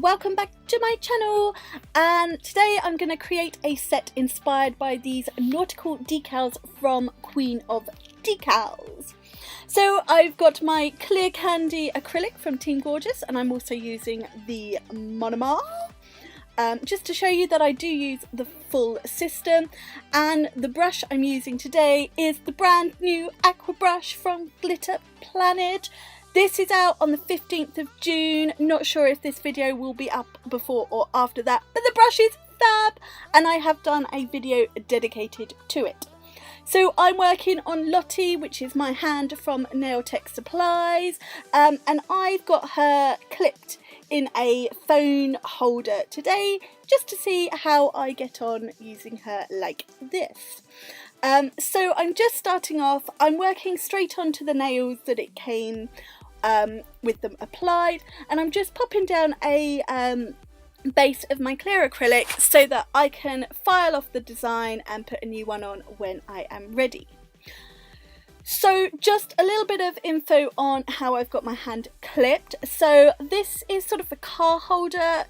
welcome back to my channel, and today I'm going to create a set inspired by these Nautical decals from Queen of Decals. So I've got my clear candy acrylic from Team Gorgeous, and I'm also using the monomer. Just to show you that I do use the full system, and the brush I'm using today is the brand new Aqua Brush from Glitter Planet. This is out on the 15th of June. Not sure if this video will be up before or after that, but the brush is fab and I have done a video dedicated to it. So I'm working on Lottie, which is my hand from Nail Tech Supplies, and I've got her clipped in a phone holder today just to see how I get on using her like this. So I'm just starting off. I'm working straight onto the nails that it came with them applied, and I'm just popping down a base of my clear acrylic so that I can file off the design and put a new one on when I am ready. So just a little bit of info on how I've got my hand clipped. So this is sort of a car holder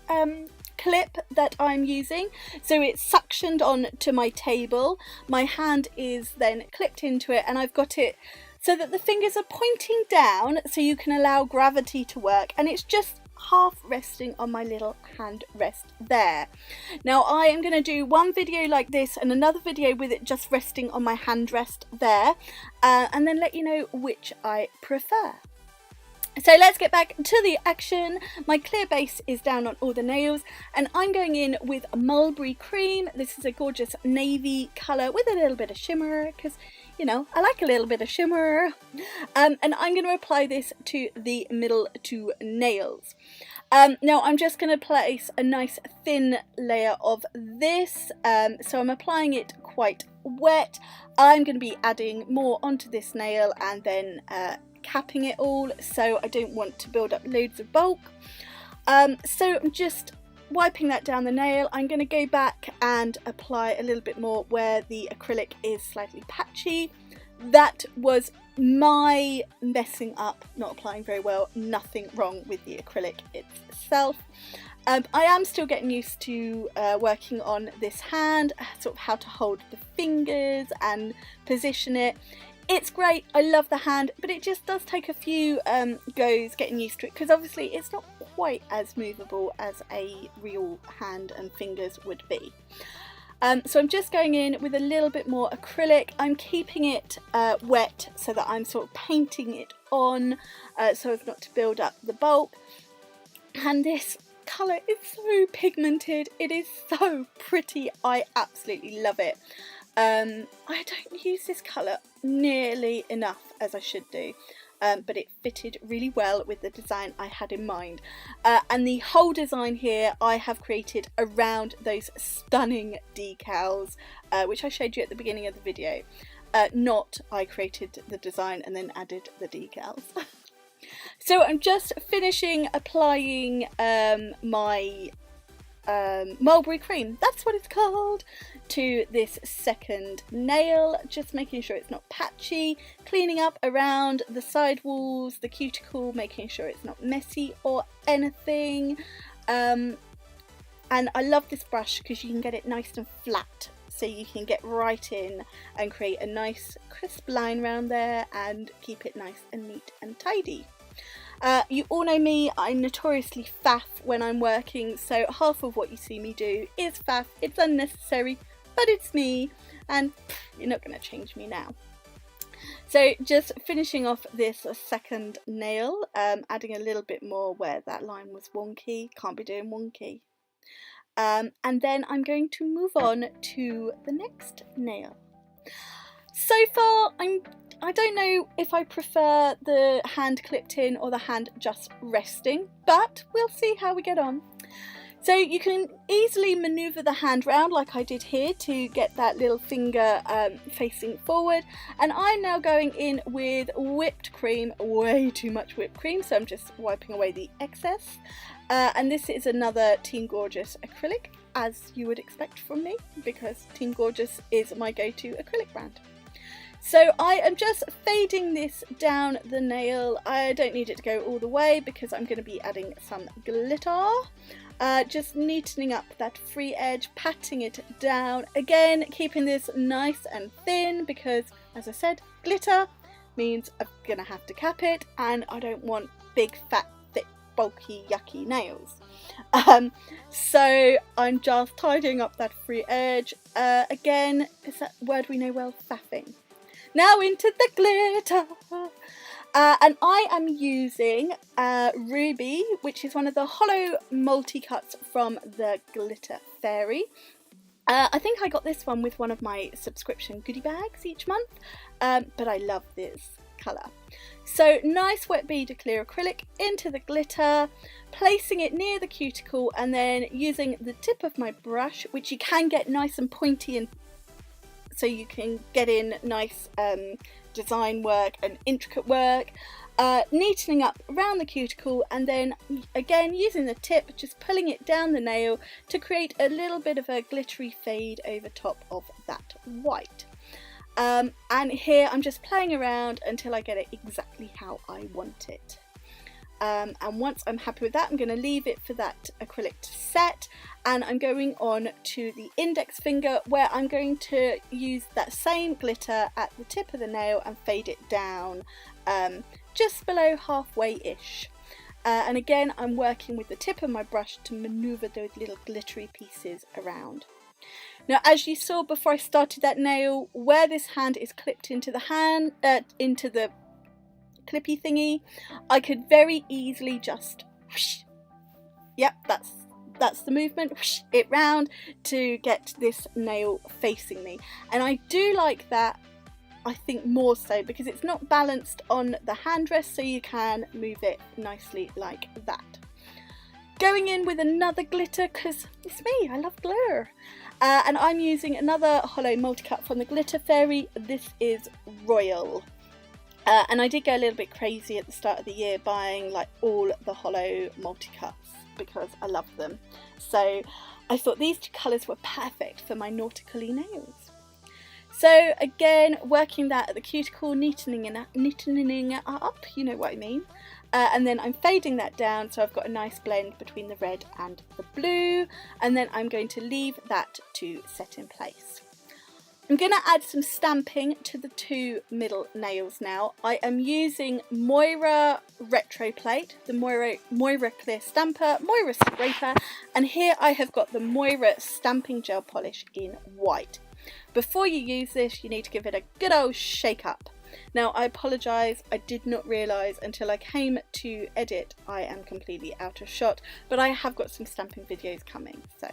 clip that I'm using. So it's suctioned on to my table. My hand is then clipped into it, and I've got it so that the fingers are pointing down so you can allow gravity to work, and it's just half resting on my little hand rest there. Now I am going to do one video like this and another video with it just resting on my hand rest there, and then let you know which I prefer. So let's get back to the action. My clear base is down on all the nails, and I'm going in with Mulberry Cream. This is a gorgeous navy colour with a little bit of shimmer, because you know I like a little bit of shimmer. And I'm going to apply this to the middle two nails. Now I'm just going to place a nice thin layer of this, so I'm applying it quite wet. I'm going to be adding more onto this nail and then capping it all, so I don't want to build up loads of bulk. So I'm just wiping that down the nail. I'm going to go back and apply a little bit more where the acrylic is slightly patchy. That was my messing up, not applying very well. Nothing wrong with the acrylic itself. I am still getting used to working on this hand, sort of how to hold the fingers and position it. It's great, I love the hand, but it just does take a few goes getting used to it, because obviously it's not quite as movable as a real hand and fingers would be. So I'm just going in with a little bit more acrylic. I'm keeping it wet so that I'm sort of painting it on so as not to build up the bulk. And this colour is so pigmented, it is so pretty, I absolutely love it. I don't use this colour nearly enough as I should do, but it fitted really well with the design I had in mind. And the whole design here I have created around those stunning decals, which I showed you at the beginning of the video. Not I created the design and then added the decals. So I'm just finishing applying my Mulberry Cream, that's what it's called, to this second nail, just making sure it's not patchy, cleaning up around the side walls, the cuticle, making sure it's not messy or anything. And I love this brush because you can get it nice and flat, so you can get right in and create a nice crisp line around there and keep it nice and neat and tidy. You all know me, I'm notoriously faff when I'm working, so half of what you see me do is faff. It's unnecessary, but it's me, and you're not going to change me now. So just finishing off this second nail, adding a little bit more where that line was wonky, can't be doing wonky. And then I'm going to move on to the next nail. So far I don't know if I prefer the hand clipped in or the hand just resting, but we'll see how we get on. So you can easily manoeuvre the hand round like I did here to get that little finger facing forward, and I'm now going in with whipped cream, way too much whipped cream, so I'm just wiping away the excess. And this is another Team Gorgeous acrylic, as you would expect from me, because Team Gorgeous is my go-to acrylic brand. So I am just fading this down the nail. I don't need it to go all the way because I'm going to be adding some glitter. Just neatening up that free edge, patting it down. Again, keeping this nice and thin because, as I said, glitter means I'm going to have to cap it, and I don't want big, fat, thick, bulky, yucky nails. So I'm just tidying up that free edge. Again, is that word we know well? Faffing. Now into the glitter. And I am using Ruby, which is one of the Holo multi-cuts from the Glitter Fairy. I think I got this one with one of my subscription goodie bags each month, but I love this colour. So nice wet bead of clear acrylic into the glitter, placing it near the cuticle, and then using the tip of my brush, which you can get nice and pointy, and so you can get in nice design work and intricate work, neatening up around the cuticle, and then again using the tip, just pulling it down the nail to create a little bit of a glittery fade over top of that white. And here I'm just playing around until I get it exactly how I want it. And once I'm happy with that, I'm going to leave it for that acrylic to set, and I'm going on to the index finger, where I'm going to use that same glitter at the tip of the nail and fade it down just below halfway-ish. And again, I'm working with the tip of my brush to manoeuvre those little glittery pieces around. Now, as you saw before I started that nail, where this hand is clipped into the hand, into the clippy thingy, I could very easily just whoosh. Yep, that's the movement, whoosh it round to get this nail facing me. And I do like that, I think, more so because it's not balanced on the hand rest, so you can move it nicely like that. Going in with another glitter, because it's me, I love glitter. And I'm using another Holo multi-cut from the Glitter Fairy. This is Royal. And I did go a little bit crazy at the start of the year buying like all the Holo multi-cuts because I love them. So I thought these two colours were perfect for my nautical-y nails. So again, working that at the cuticle, neatening it up, you know what I mean. And then I'm fading that down, so I've got a nice blend between the red and the blue, and then I'm going to leave that to set in place. I'm going to add some stamping to the two middle nails now. I am using Moira Retro Plate, the Moira Clear Stamper, Moira Scraper, and here I have got the Moira Stamping Gel Polish in white. Before you use this, you need to give it a good old shake up. Now, I apologise, I did not realise until I came to edit I am completely out of shot, but I have got some stamping videos coming. So,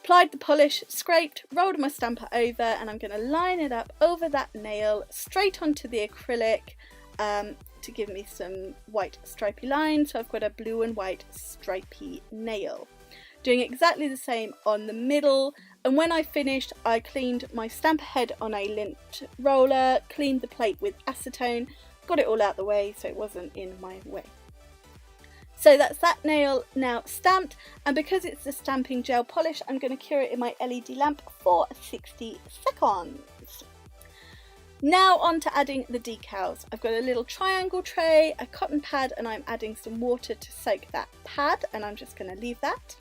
applied the polish, scraped, rolled my stamper over, and I'm going to line it up over that nail, straight onto the acrylic to give me some white stripy lines, so I've got a blue and white stripy nail. Doing exactly the same on the middle, and when I finished I cleaned my stamper head on a lint roller, cleaned the plate with acetone, got it all out the way so it wasn't in my way. So that's that nail now stamped, and because it's the stamping gel polish, I'm going to cure it in my LED lamp for 60 seconds. Now on to adding the decals. I've got a little triangle tray, a cotton pad, and I'm adding some water to soak that pad, and I'm just going to leave that.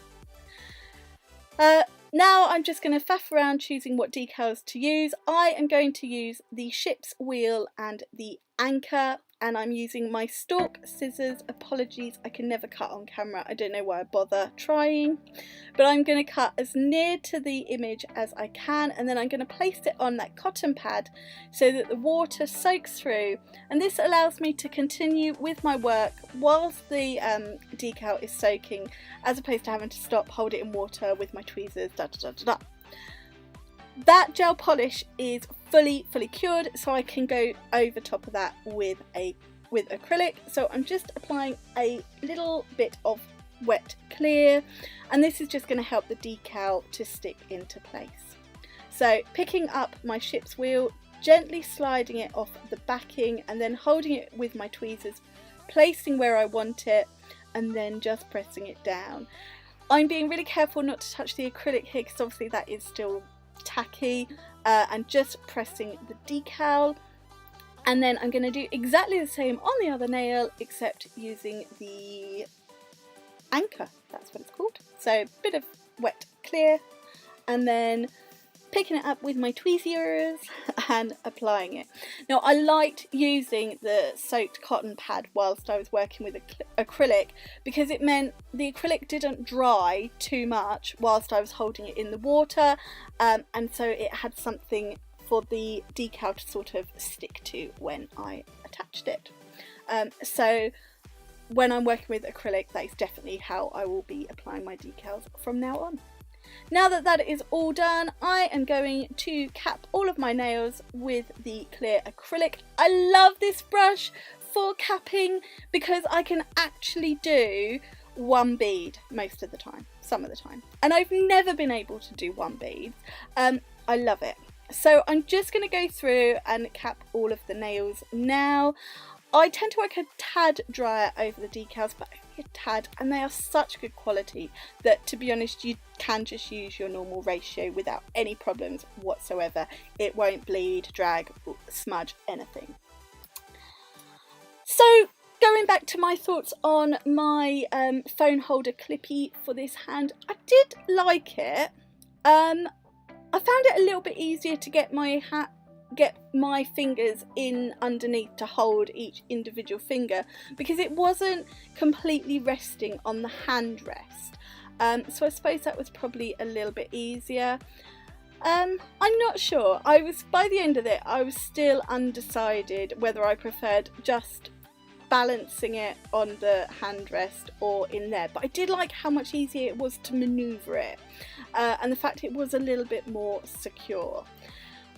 Now I'm just going to faff around choosing what decals to use. I am going to use the ship's wheel and the anchor, and I'm using my stalk scissors. Apologies, I can never cut on camera. I don't know why I bother trying, but I'm going to cut as near to the image as I can, and then I'm going to place it on that cotton pad so that the water soaks through, and this allows me to continue with my work whilst the decal is soaking, as opposed to having to stop, hold it in water with my tweezers, da da da da da. That gel polish is fully cured, so I can go over top of that with acrylic. So I'm just applying a little bit of wet clear, and this is just going to help the decal to stick into place. So picking up my ship's wheel, gently sliding it off the backing, and then holding it with my tweezers, placing where I want it, and then just pressing it down. I'm being really careful not to touch the acrylic here because obviously that is still tacky, and just pressing the decal. And then I'm going to do exactly the same on the other nail, except using the anchor, that's what it's called. So a bit of wet clear, and then picking it up with my tweezers and applying it. Now I liked using the soaked cotton pad whilst I was working with acrylic, because it meant the acrylic didn't dry too much whilst I was holding it in the water, and so it had something for the decal to sort of stick to when I attached it. So when I'm working with acrylic, that is definitely how I will be applying my decals from now on. Now that that is all done, I am going to cap all of my nails with the clear acrylic. I love this brush for capping because I can actually do one bead most of the time, some of the time, and I've never been able to do one bead. I love it. So I'm just going to go through and cap all of the nails now. I tend to work a tad drier over the decals, but only a tad, and they are such good quality that, to be honest, you can just use your normal ratio without any problems whatsoever. It won't bleed, drag, smudge, anything. So going back to my thoughts on my phone holder clippy for this hand, I did like it. I found it a little bit easier to get my fingers in underneath to hold each individual finger, because it wasn't completely resting on the hand rest. So I suppose that was probably a little bit easier. I'm not sure. By the end of it, I was still undecided whether I preferred just balancing it on the hand rest or in there, but I did like how much easier it was to maneuver it, and the fact it was a little bit more secure.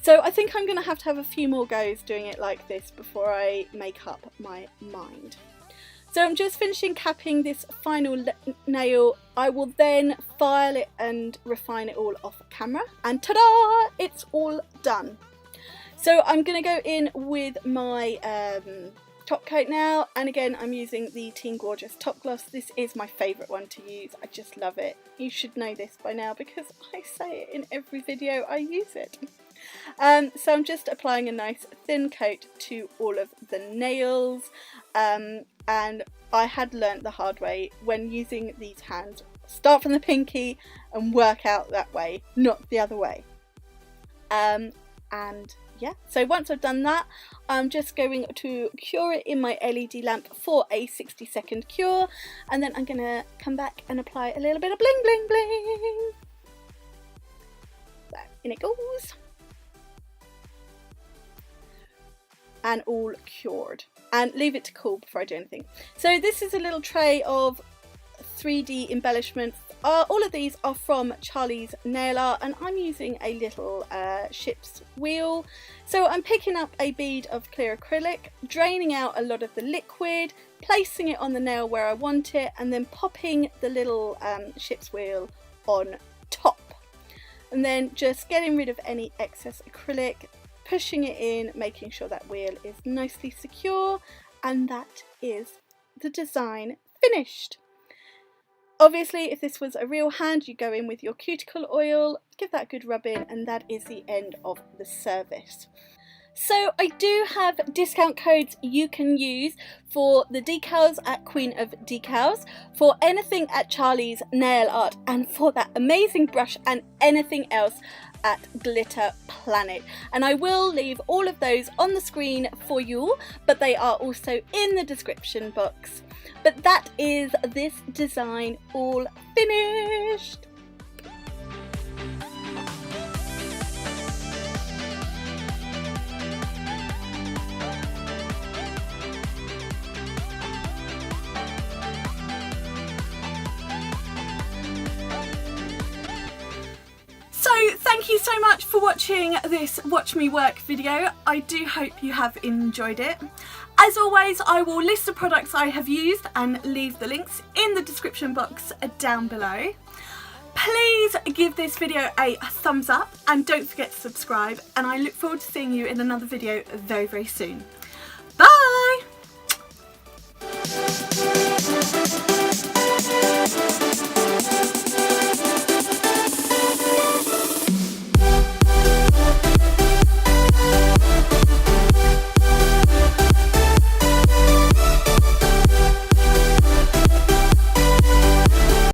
So I think I'm going to have a few more goes doing it like this before I make up my mind. So I'm just finishing capping this final nail. I will then file it and refine it all off camera, and ta-da! It's all done. So I'm going to go in with my top coat now, and again I'm using the Teen Gorgeous top gloss. This is my favourite one to use. I just love it. You should know this by now because I say it in every video I use it. So I'm just applying a nice thin coat to all of the nails, and I had learnt the hard way when using these hands, start from the pinky and work out that way, not the other way. And yeah, so once I've done that, I'm just going to cure it in my LED lamp for a 60-second cure, and then I'm going to come back and apply a little bit of bling bling bling. So in it goes. And all cured, and leave it to cool before I do anything. So this is a little tray of 3D embellishments. All of these are from Charlie's Nail Art, and I'm using a little ship's wheel. So I'm picking up a bead of clear acrylic, draining out a lot of the liquid, placing it on the nail where I want it, and then popping the little ship's wheel on top. And then just getting rid of any excess acrylic, pushing it in, making sure that wheel is nicely secure, and that is the design finished. Obviously, if this was a real hand, you go in with your cuticle oil, give that a good rub in, and that is the end of the service. So I do have discount codes you can use for the decals at Queen of Decals, for anything at Charlie's Nail Art, and for that amazing brush and anything else at Glitter Planet. And I will leave all of those on the screen for you, but they are also in the description box. But that is this design all finished. Thank you so much for watching this Watch Me Work video. I do hope you have enjoyed it. As always, I will list the products I have used and leave the links in the description box down below. Please give this video a thumbs up and don't forget to subscribe, and I look forward to seeing you in another video very, very soon. Bye!